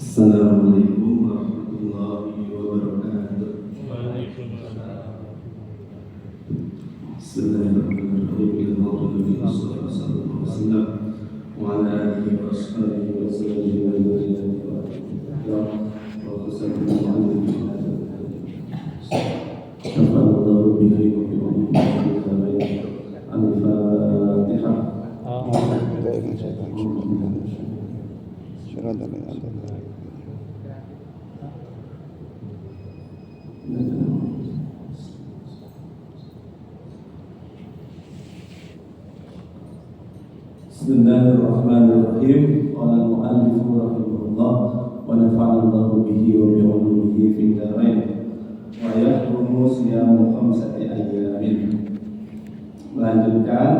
Assalamualaikum warahmatullahi wabarakatuh. Bismillahirrahmanirrahim. Wa ala alihi wa ashabihi wa sallam. Syafa'allahu bihi wa bihi Al-Fatihah. Bismillahirrahmanirrahim. Qala al-mu'allif rahimahullah wa nafa'ana Allahu bihi wa bi 'ulumihi fid dharain. Wa yahrumu siyamu khamsati ayyamin. Melanjutkan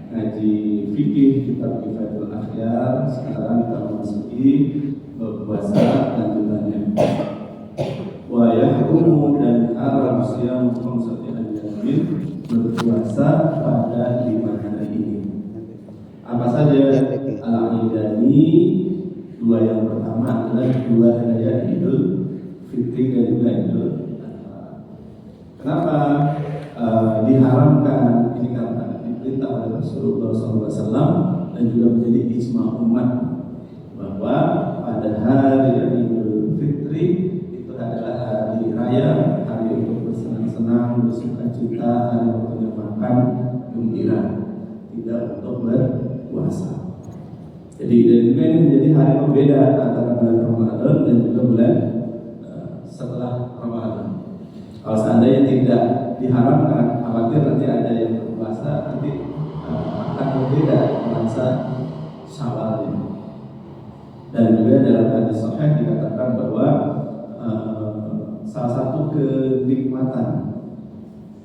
ngaji fikih kitab Kifayatul Akhyar. Sekarang kita memasuki berpuasa lanjutannya. Wa yahrumu dan haram siyamu khamsati ayyamin, berpuasa pada 5 hari ini. Apa saja? Al-Aidani, dua yang pertama adalah dua hari Idul Fitri dan juga Idul Adha. Kenapa diharamkan? Ini karena diperintah oleh Rasulullah SAW dan juga menjadi ijma umat bahwa pada hari Idul Fitri itu adalah hari raya, hari untuk bersenang-senang, bersuka-cita, hari waktunya makan gembira, tidak untuk berpuasa. Jadi dan juga ini menjadi hari pembeda antara bulan Ramadan dan juga bulan setelah Ramadan. Kalau seandainya tidak diharamkan, khawatir nanti ada yang berpuasa nanti akan berbeda masa Syawal ini. Dan juga dalam hadis sahih dikatakan bahwa salah satu kenikmatan,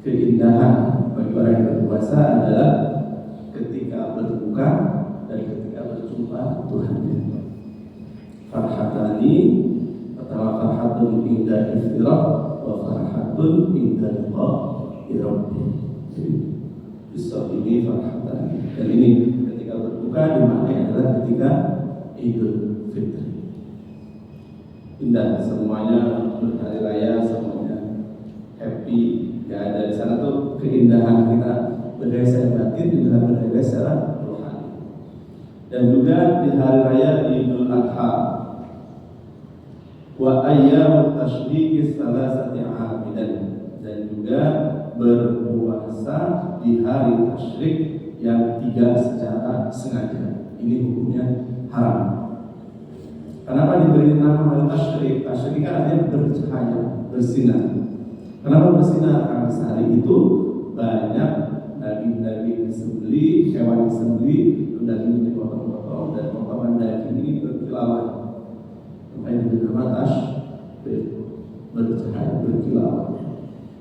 keindahan bagi orang yang berpuasa adalah ketika berbuka dan ketika berjumpa Tuhannya. Farhatani, pertama farhatun inda iftirah wa farhatun inda liqa'i rabbih. Besok ini farhatani, dan ini ketika berbuka dimaknai adalah ketika Idul Fitri. Indah, semuanya berhari raya, semuanya happy. Ya, ada di sana tuh keindahan kita berdaya secara batin juga berdaya secara rohani. Dan juga di hari raya Idul Adha wa ayyamut tasyriqi salasati amidan, dan juga berpuasa di hari tasyrik yang 3 secara sengaja. Ini hukumnya haram. Kenapa diberi nama hari tasyrik? Tasyrik kan artinya bercahaya, bersinar. Kenapa bersinar? Karena sehari itu banyak daging-daging disembelih, hewan disembelih, daging dipotong-potong, dan potongan daging ini berkilauan. Makanya diberi nama tasyrik, bercahaya, berkilauan.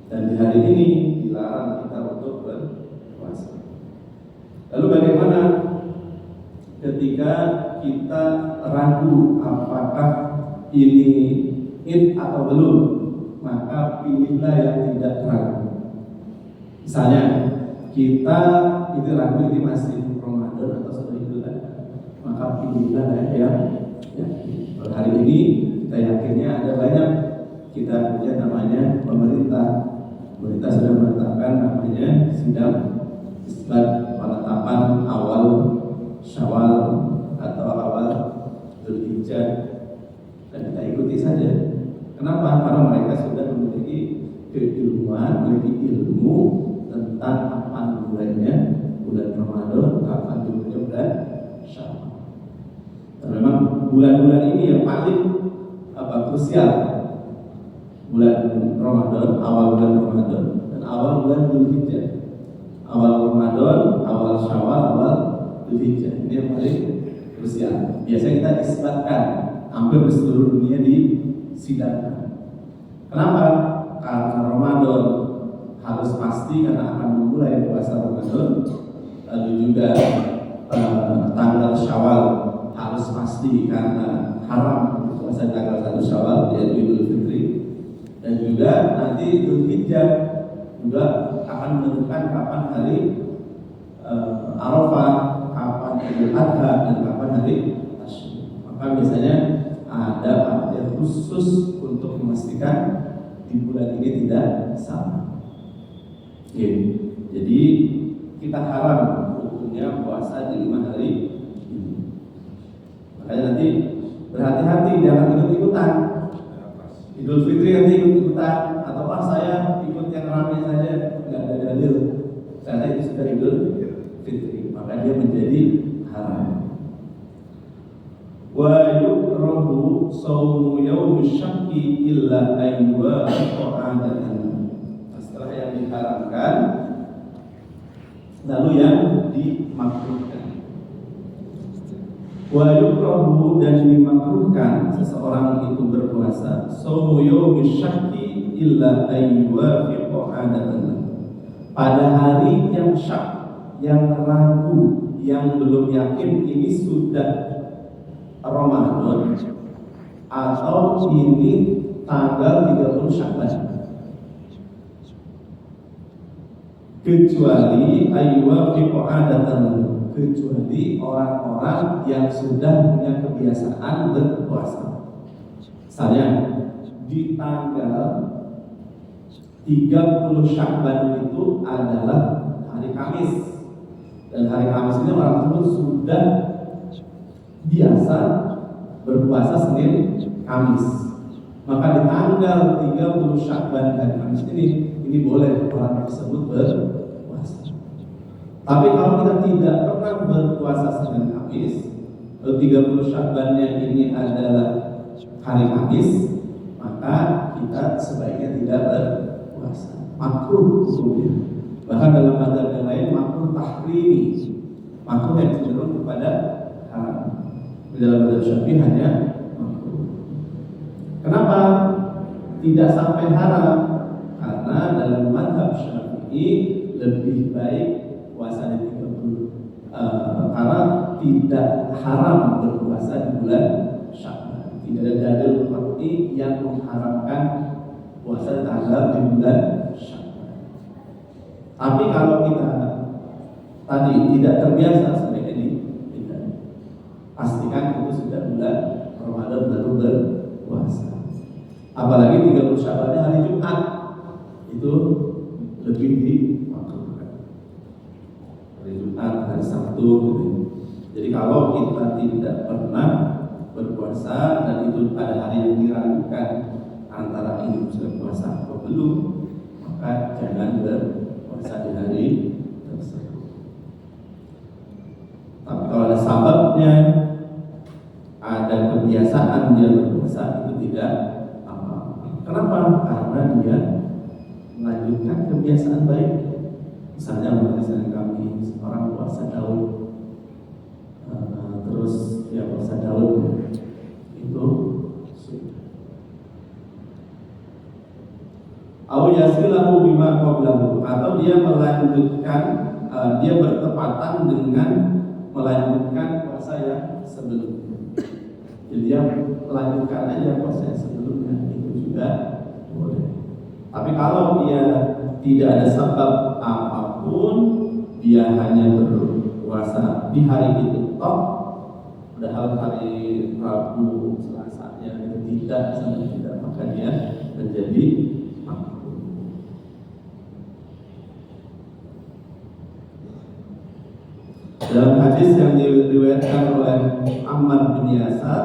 Dan di hari ini dilarang kita untuk berpuasa. Lalu bagaimana ketika kita ragu apakah ini Id atau belum? Maka pilihlah yang tidak ragu. Misalnya kita itu ragu ini masih Ramadan atau sudah Idul Adha, maka pilihlah yang hari ini kita yakinnya ada banyak. Kita punya namanya pemerintah sudah menetapkan namanya sidang isbat penetapan awal Syawal atau awal Dzulhijjah, dan kita ikuti saja. Kenapa? Karena mereka sudah memiliki keilmuan, memiliki ilmu tentang kapan bulannya bulan Ramadan, kapan bulannya bulan Syawal. Dan memang bulan-bulan ini yang paling krusial, bulan Ramadan, awal bulan Ramadan dan awal bulan Dzulhijjah. Awal Ramadan, awal Syawal, awal Dzulhijjah, ini yang paling krusial. Biasanya kita isbatkan hampir di seluruh dunia disidangkan. Kenapa? Karena Ramadan harus pasti karena akan memulai puasa Ramadan. Lalu juga tanggal Syawal harus pasti karena haram puasa tanggal 1 Syawal, yaitu Idul Fitri. Dan juga nanti Dzulhijjah juga akan menentukan kapan hari Arafah, kapan Idul Adha, dan kapan hari Tasyrik. Maka biasanya ada upaya khusus untuk memastikan di bulan ini tidak sama. Oke. Jadi kita haram hukumnya puasa di 5 hari ini. Makanya nanti berhati-hati jangan ikut-ikutan. Idul Fitri nanti ikut-ikutan atau saya ikut yang ramai saja, nggak ada dalil karena itu sudah Idul Fitri, maka dia menjadi haram. Wa yukrahu shaumu yaumil syakki illa aywa qa'adatan. Setelah yang diharamkan lalu yang dimakruhkan. Wa yukrahu, dan dimakruhkan seseorang itu berpuasa shaumu yaumil syakki illa aywa qa'adatan. Pada hari yang syak, yang ragu, yang belum yakin ini sudah Ramadan atau ini tanggal 30 Syakban, kecuali kecuali orang-orang yang sudah punya kebiasaan berpuasa. Misalnya di tanggal 30 Syakban itu adalah hari Kamis, dan hari Kamis ini orang tersebut sudah biasa berpuasa Senin Kamis, maka di tanggal 30 Syakban hari Kamis ini boleh orang tersebut berpuasa. Tapi kalau kita tidak pernah berpuasa Senin Kamis, lalu 30 Syakbannya ini adalah hari Kamis, maka kita sebaiknya tidak berpuasa. Makruh hukumnya. Bahkan dalam mazhab yang lain makruh tahrimi, makruh yang cenderung kepada haram. Dalam mazhab Syafi'i hanya makruh. Kenapa tidak sampai haram? Karena dalam mazhab Syafi'i lebih baik puasa di 30, karena tidak haram berpuasa di bulan Syakban. Tidak ada dalil qat'i yang mengharamkan puasa tanggal di bulan Syakban. Tapi kalau kita tadi tidak terbiasa, sebaiknya tidak. Pastikan itu sudah bulan Ramadan baru berpuasa. Apalagi 30 Syakbannya hari Jumat, itu lebih dimakruhkan. Hari Jumat, hari Sabtu gitu. Jadi kalau kita tidak pernah berpuasa dan itu pada hari yang diragukan antara ini sudah puasa atau belum, maka jangan berpuasa di hari tersebut. Tapi kalau ada sababnya, ada kebiasaan dia berpuasa, itu tidak apa-apa. Kenapa? Karena dia melanjutkan kebiasaan baik. Misalnya misalnya kami orang puasa Daud, terus dia puasa Daud itu au yasilahu bima qablahu, atau dia melanjutkan, dia bertepatan dengan melanjutkan puasa yang sebelumnya. Jadi dia melanjutkan aja puasa yang sebelumnya, itu juga boleh. Tapi kalau dia tidak ada sebab apapun, dia hanya berpuasa di hari itu toh, padahal hari Rabu, Selasanya itu tidak, maka dia menjadi makruh. Dalam hadis yang diriwayatkan oleh Ammar bin Yasar,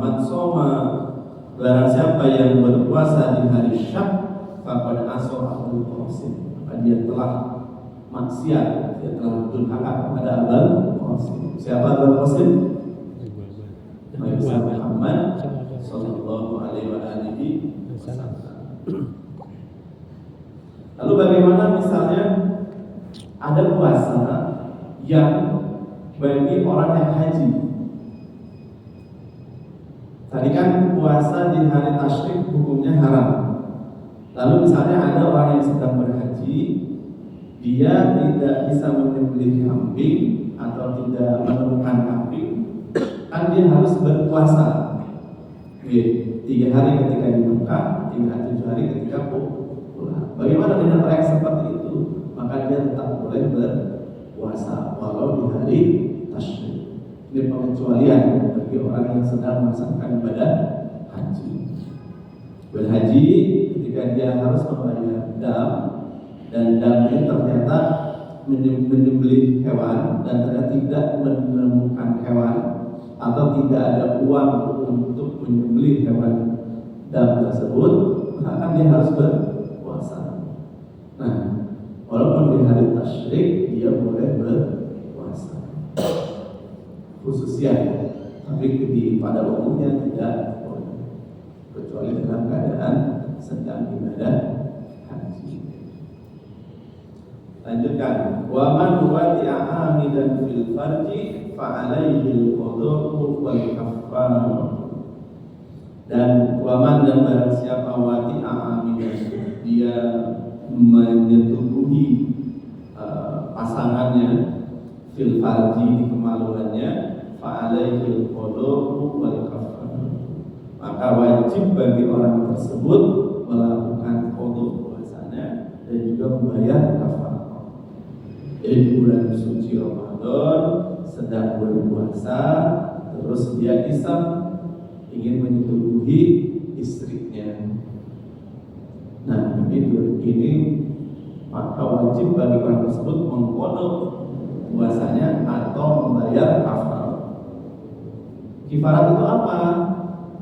man shoma, barang siapa yang berpuasa di hari Syak, faqad asara Abul Qasim, maka dia telah maksiat, dia telah durhaka kepada Abul Qasim. Siapa Abul Qasim? Nabi Muhammad sallallahu alaihi wasallam. Lalu bagaimana misalnya ada puasa yang bagi orang yang haji? Tadi kan puasa di hari tasyrik hukumnya haram. Lalu misalnya ada orang yang sedang berhaji, dia tidak bisa menyembelih kambing atau tidak menemukan kambing, kan dia harus berpuasa 3 hari ketika di Mekah, 7 hari ketika pulang. Bagaimana dengan orang yang seperti itu? Maka dia tetap boleh berpuasa walau di hari tasyrik. Ini pengecualian bagi orang yang sedang melaksanakan ibadah haji. Berhaji ketika dia harus membayar dam, dan dam ini ternyata menyembelih hewan dan ternyata tidak menemukan hewan atau tidak ada uang untuk menyembelih hewan dam tersebut, maka dia harus berpuasa. Nah, walaupun di hari tasyrik dia boleh berpuasa khususnya, tapi pada umumnya tidak boleh, kecuali dalam keadaan sedang ibadah haji. Lanjutkan, wa man wadi'a amidan fil farji fa alaihi al-qadhu wal kaffarah. Dan waman dan barang siapa wadi'a amidan, dia menyetubuhi pasangannya fil farji, di kemaluannya, fa alaihi al-qadhu wal kaffarah, maka wajib bagi orang tersebut melakukan qadhu puasanya dan juga membayar kafarah. Jadi bulan suci Ramadan sedang berpuasa, terus dia iseng ingin menyetubuhi istrinya. Nah, ini maka wajib bagi orang tersebut mengqadha puasanya atau membayar kafarah. Kifarat itu apa?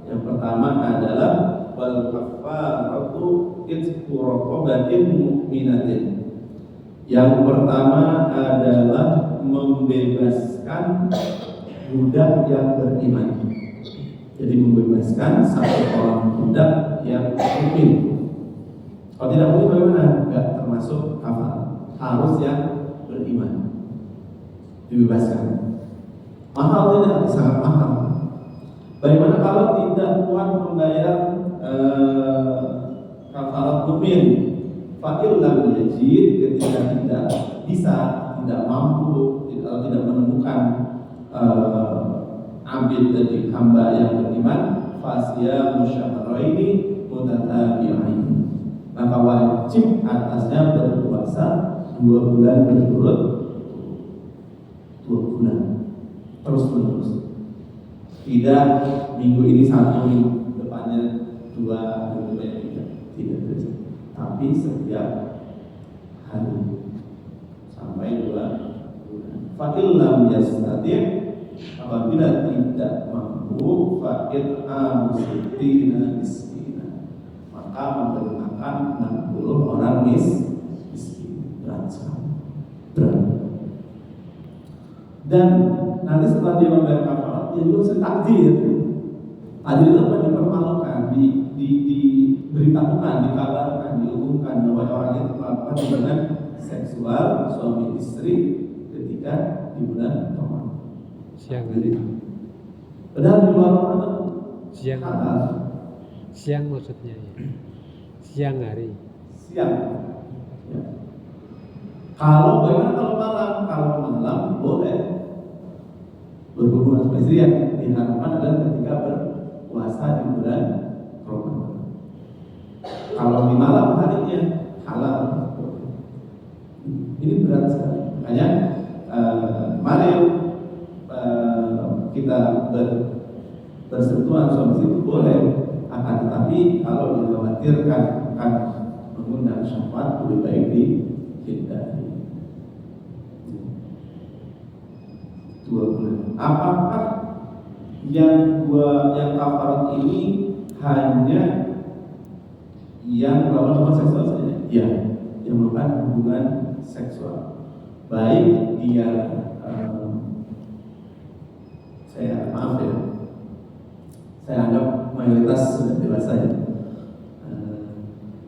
Yang pertama adalah wal kafaratu itqu raqabatin mu'minatin. Yang pertama adalah membebaskan budak yang beriman. Jadi membebaskan satu orang budak yang mukmin. Kalau tidak mukmin bagaimana? Enggak termasuk kafar. Harus yang beriman dibebaskan. Mahal tidak? Sangat mahal. Bagaimana kalau tidak kuat membayar kafarat mukmin? Fa'il lam yajid, ketika tidak bisa, tidak mampu, tidak menemukan abid dari hamba yang beriman, fasya musyahraini mutatabi'ain, maka wajib atasnya berpuasa 2 bulan berturut, 2 bulan terus menerus. Tidak minggu ini 1, minggu depannya 2, minggu depannya 3, tidak terus. Tapi setiap hari sampai 2 bulan. Fa'il lam yastati', apabila tidak mampu, fa'il amustina miskina, maka memberi makan 60 orang miskin. Berat sekali, berat. Dan nanti setelah dia membayar kafarat, dia juga harus takdir. Takdir itu apa? Dipermalukan, diberitahukan, dikabarkan, diumumkan bahwa orang itu melakukan hubungan seksual suami istri ketika di bulan Ramadan. Siang hari. Padahal di luar Ramadan siang halal. Siang maksudnya ya. Siang hari. Siang. Ya. Kalau bagaimana kalau malam? Kalau malam boleh berhubungan sama istri, yang diharapkan adalah ketika berpuasa di bulan Ramadan. Kalau di malam harinya halal. Ini berat sekali. Makanya mari kita bersentuhan suami itu boleh, akan tetapi kalau dikhawatirkan akan mengundang syahwat, lebih baik dihindari. 2 bulan. Apakah yang kafarat ini hanya yang melakukan hubungan seksual saja? Ya, yang melakukan hubungan seksual. Baik dia saya anggap mayoritas sudah dewasa ya.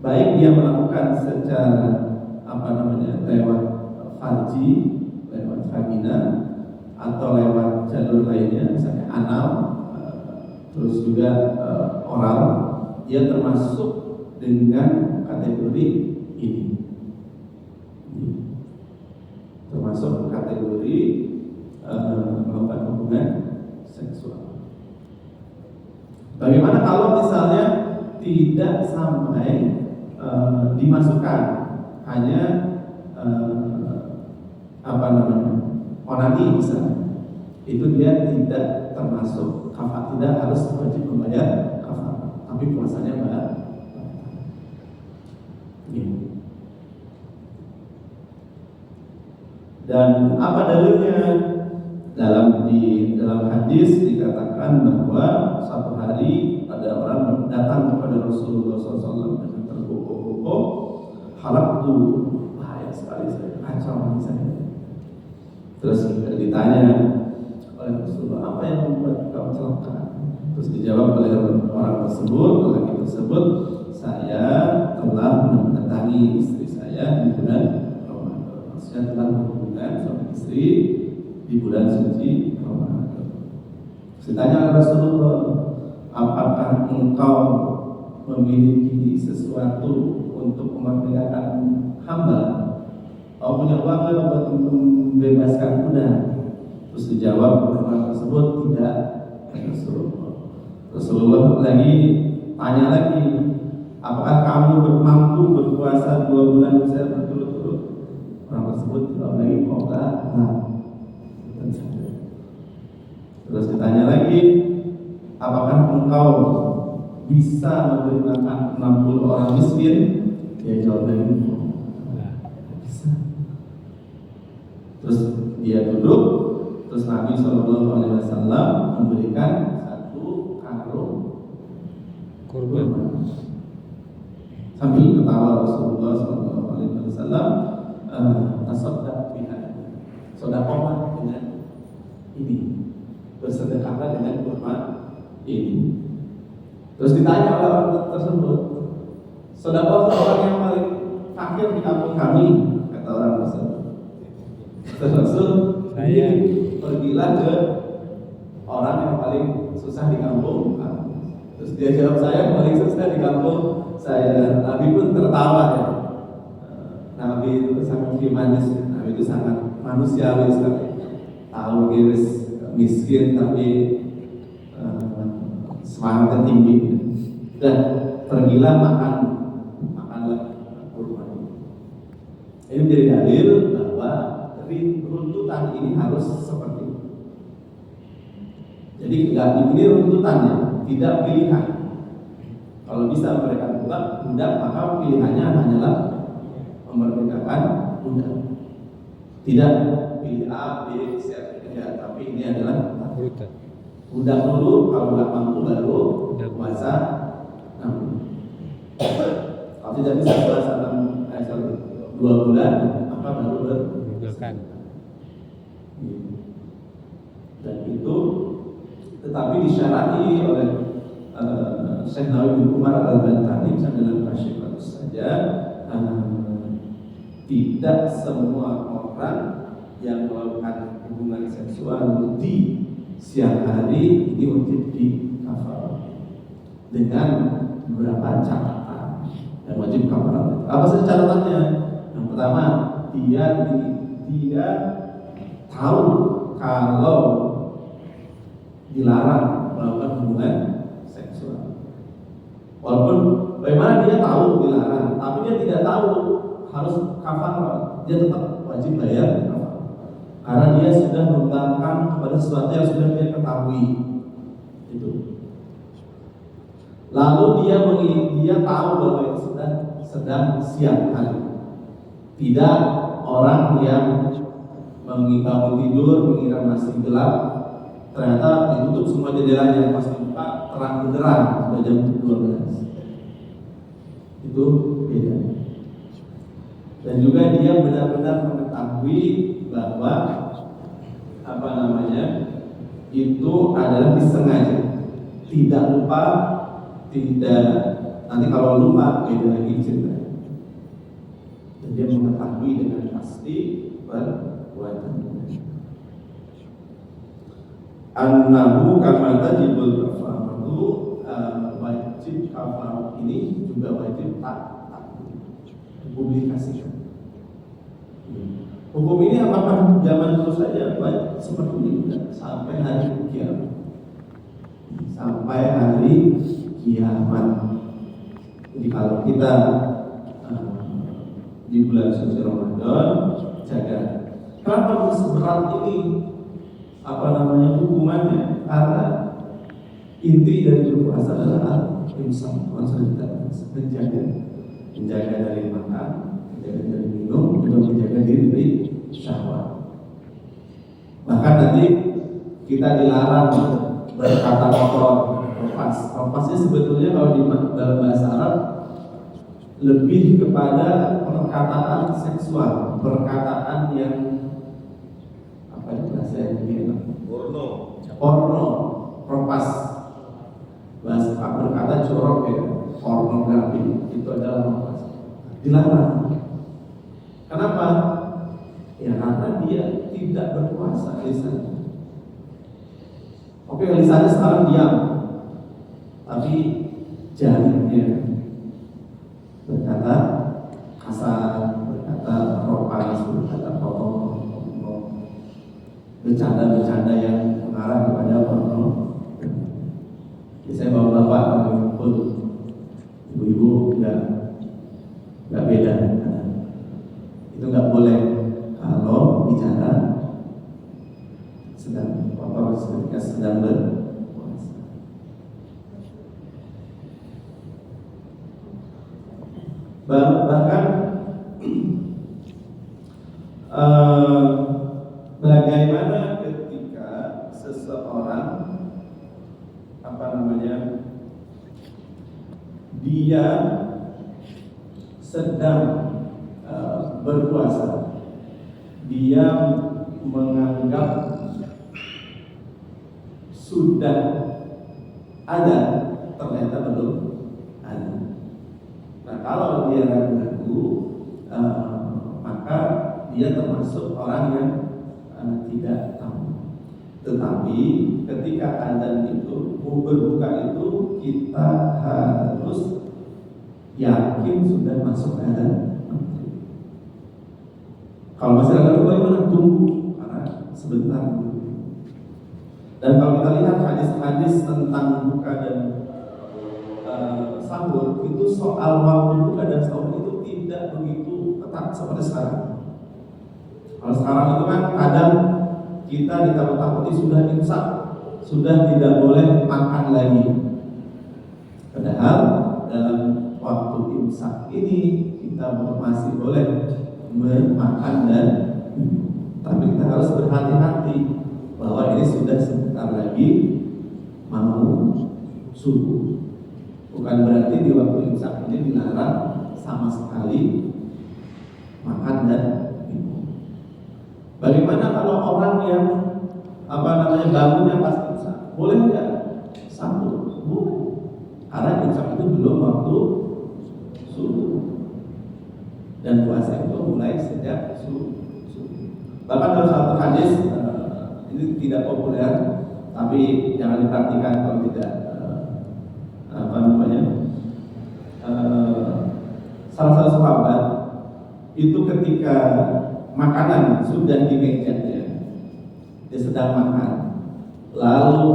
Baik dia melakukan secara lewat farji, lewat vagina, atau lewat jalur lainnya, misalnya anal, terus juga oral, dia termasuk dengan kategori ini. Termasuk kategori melakukan hubungan seksual. Bagaimana kalau misalnya tidak sampai dimasukkan, hanya onani misalnya, itu dia tidak termasuk kafar, tidak harus wajib membayar kafarah, tapi puasanya batal. Dan apa dalilnya? Dalam hadis dikatakan bahwa suatu hari ada orang datang kepada Rasulullah SAW dengan terpukul-pukul, halaktu, bahaya sekali saya, kacau saya. Terus ditanya oleh Rasulullah, apa yang membuat kau celaka? Terus dijawab oleh orang tersebut, lelaki tersebut, saya telah mendatangi istri saya di bulan Ramadan. Maksudnya telah berhubungan suami istri di bulan suci Ramadan. Ditanya oleh Rasulullah, apakah engkau memiliki sesuatu untuk memerdekakan hamba? Kau punya uang buat membebaskan budak? Terus dijawab oleh orang tersebut, tidak. Rasulullah lagi tanya lagi, apakah kamu mampu berpuasa 2 bulan saya berturut-turut? Orang tersebut jawab lagi, kok enggak? Terus ditanya lagi, apakah engkau bisa memberi makan 60 orang miskin? Dia jawab lagi, bisa. Terus dia duduk, terus Nabi SAW memberikan 1 karung kurban. Sambil ketawa Rasulullah SAW, tasaddaq biha, sedekahlah dengan ini, bersedekahlah dengan kurma ini. Terus ditanya oleh orang tersebut, sedekah orang yang paling fakir di kampung kami, kata orang tersebut. Rasul, saya pergilah ke orang yang paling susah di kampung. Terus dia jawab, saya paling susah di kampung saya. Nabi pun tertawa ya. Nabi itu sangat humanis, Nabi itu sangat manusiawi sekali. Tahu iris miskin tapi semangatnya tinggi. Dan pergilah makanlah kurma. Ini menjadi dalil bahwa runtutan ini harus seperti itu. Jadi ini runtutannya, tidak pilihan. Kalau bisa mereka budak, maka pilihannya hanyalah memerdekakan budak. Tidak pilih A, B, C, tidak. Tapi ini adalah budak dulu, kalau nggak mampu baru puasa 6. Kalau tidak bisa puasa 2 bulan, maka baru berbulan. Dan itu tetapi disyarati oleh Syekh Nawawi bin Umar Al-Bantani dalam Kasyifat saja, tidak semua orang yang melakukan hubungan seksual di siang hari ini wajib dikafarah dengan beberapa catatan yang wajib kafarah. Apa saja catatannya? Yang pertama, dia tahu kalau dilarang melakukan hubungan seksual. Walaupun bagaimana dia tahu dilarang, tapi dia tidak tahu harus kafarah, dia tetap wajib bayar kafarah. Karena dia sudah membangkang kepada sesuatu yang sudah dia ketahui. Itu. Lalu dia tahu bahwa itu sedang siang hari. Tidak orang yang bangun tidur mengira masih gelap, ternyata ditutup semua jendelanya, pas buka terang benderang sudah jam 12. Itu beda. Dan juga dia benar-benar mengetahui bahwa itu adalah disengaja, tidak lupa, tidak nanti kalau lupa beda lagi cerita. Dan dia mengetahui dengan pasti perbuatan. Annahu kama tajibul kafaratu, wajib kafarah ini juga wajib tak dipublikasikan. Hukum ini apakah zaman dulu saja seperti ini sampai hari kiamat? Sampai hari kiamat. Jadi kalau kita di bulan suci Ramadan jaga. Kenapa seberat ini hukumannya? Karena Inti dari berpuasa adalah imsak, menjaga dari makan, menjaga dari minum, juga menjaga diri dari syahwat. Bahkan nanti kita dilarang berkata kotor, ropas. Ropasnya sebetulnya kalau di dalam bahasa Arab lebih kepada perkataan seksual, perkataan yang apa itu bahasa ini? Porno, ropas. Bahasa berkata jorok ya, pornografi itu adalah ropas. Dilarang. Kenapa? Ya karena dia tidak berpuasa lisannya. Oke, lisannya sekarang diam, tapi jarinya berkata kasar, berkata ropas, berkata kotor, bercanda-bercanda yang mengarah kepada porno. Saya bapak-bapak mengumpul, ibu-ibu nggak beda, itu nggak boleh kalau bicara sedang kotor ketika sedang berpuasa. Bahkan bagaimana ketika seseorang dia sedang berpuasa, dia menganggap sudah ada, ternyata belum ada. Nah, kalau dia ragu-ragu, maka dia termasuk orang yang tidak tahu. Tetapi ketika azan itu berbuka itu kita harus yakin sudah masuk azan. Kalau masih ragu bagaimana? Tunggu, karena sebentar dulu. Dan kalau kita lihat hadis-hadis tentang buka dan sahur itu soal waktu buka dan sahur itu tidak begitu ketat seperti sekarang. Kalau sekarang itu kan kadang kita ditakut-takuti sudah imsak, sudah tidak boleh makan lagi. Padahal dalam waktu imsak ini kita masih boleh makan dan tapi kita harus berhati-hati bahwa ini sudah sebentar lagi mau subuh. Bukan berarti di waktu imsak ini dilarang sama sekali makan dan minum. Bagaimana kalau orang yang bangunnya pas imsak, boleh nggak sahur? Boleh. Karena imsak itu belum waktu subuh. Dan puasa itu mulai sejak subuh. Bahkan dalam satu hadis ini tidak populer, tapi jangan diperhatikan kalau tidak salah satu sahabat itu ketika makanan sudah di mejanya, dia sedang makan, lalu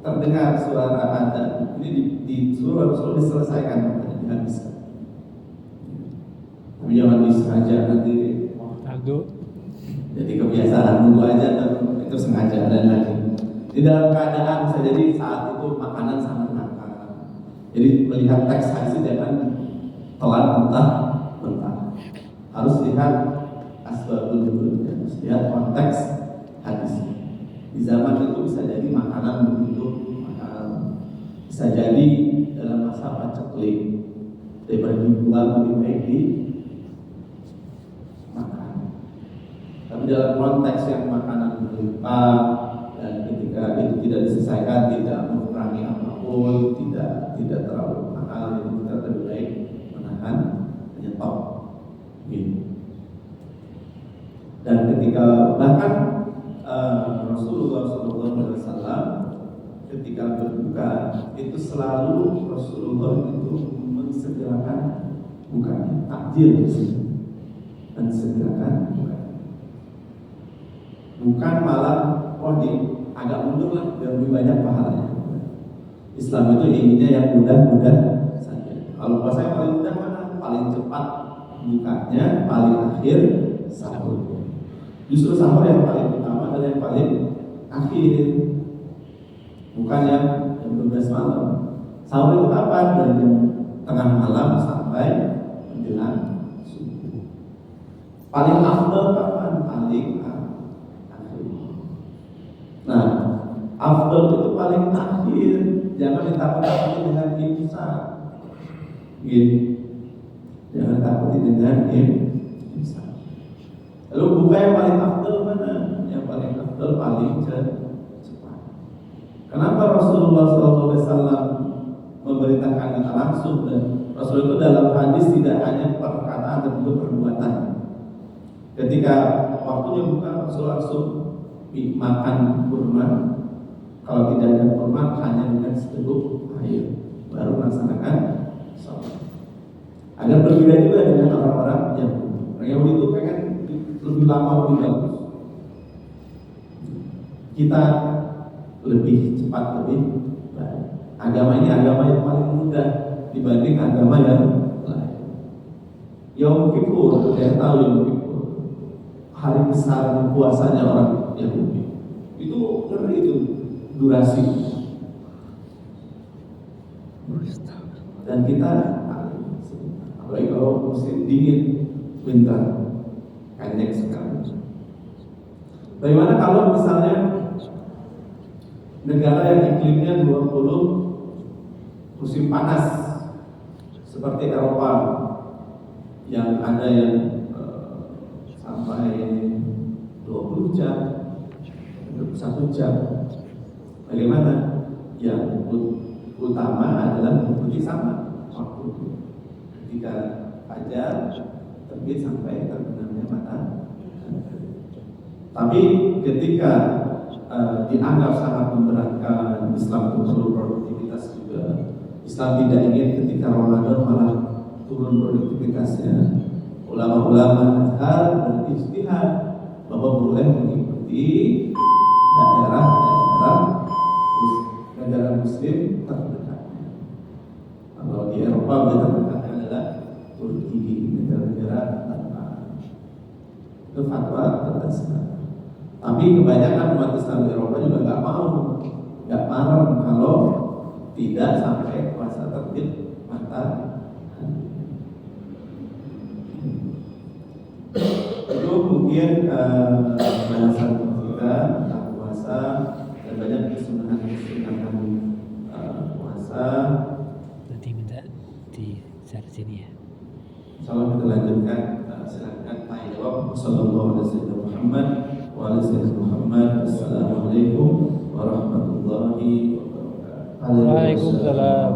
terdengar suara adzan. Ini disuruh diselesaikan, makanya dihabiskan. Tapi jangan disengaja nanti. Jadi kebiasaan nunggu aja itu sengaja dan lagi. Di dalam keadaan bisa jadi saat itu makanan sangat langka. Jadi melihat teks hadis jangan telan mentah. Harus lihat asbabul nuzul, harus lihat konteks hadis. Di zaman itu bisa jadi makanan begitu mahal, bisa jadi dalam masa paceklik daripada dibuang lebih baik di makan. Tapi dalam konteks yang makanan berlimpah dan ketika itu tidak diselesaikan, tidak mengurangi apapun, tidak terlalu mahal, itu kita lebih baik menahan, menyetop gitu. Dan ketika bahkan Rasulullah SAW ketika berbuka itu selalu Rasulullah itu mensegerakan bukanya, takjil dan segerakan buka. Bukan malah agak mundur lah biar lebih banyak pahalanya. Islam itu inginnya yang mudah-mudah saja. Kalau puasa yang paling mudah mana? Paling cepat bukanya, paling akhir sahur. Justru sahur yang paling utama dan yang paling akhir. bukan yang jam 12 malam. Sahur itu kapan? Dari jam tengah malam sampai menjelang subuh. Paling afdal kapan? Paling akhir. Nah, afdal itu paling akhir. Jangan ditakut-takuti dengan imsak. Gitu. Jangan takuti dengan imsak. Lalu buka yang paling afdal mana? Yang paling afdal paling cepat. Kenapa Rasulullah SAW memberitakan kita langsung, dan Rasul itu dalam hadis tidak hanya perkataan tapi juga perbuatan. Ketika waktunya buka, Rasul langsung makan kurma. Kalau tidak ada kurma, hanya dengan seteguk air, baru melaksanakan sholat. Agar berbeda juga dengan orang-orang Yahudi. Orang Yahudi itu pengen lebih lama, lebih bagus. Kita lebih cepat, lebih baik. Agama ini agama yang paling mudah dibanding agama yang lain. Yom Kippur, saya tahu Yom Kippur, hari besar puasanya orang Yahudi. Itu ngeri itu durasi. Dan kita, apalagi kalau musim dingin, winter, pendek sekali. Bagaimana kalau misalnya negara yang iklimnya 20 musim panas seperti Eropa, yang ada yang sampai 20 jam, 21 jam. Bagaimana? Yang utama adalah mengikuti sama waktu ketika fajar terbit sampai terbenamnya matahari. Tapi ketika dianggap sangat memberatkan, Islam itu perlu produktivitas juga. Islam tidak ingin ketika Ramadan malah turun produktivitasnya. Ulama-ulama Azhar berijtihad bahwa boleh mengikuti daerah-daerah negara Muslim terdekatnya. Kalau di Eropa terdekatnya adalah Turki, negara-negara Barat. Itu fatwa terdasar. Tapi kebanyakan umat Islam di Eropa juga nggak marah kalau tidak sampai puasa terbit matahari. Itu mungkin bahasan kita tentang puasa dan banyak kesunahan puasa. Nanti minta di share sini ya. Insyaallah kita lanjutkan. Silakan tanya jawab. Sallallahu alaihi wasallam Muhammad wa ala sayyidina Muhammad. Assalamualaikum warahmatullahi wabarakatuh. Waalaikumsalam.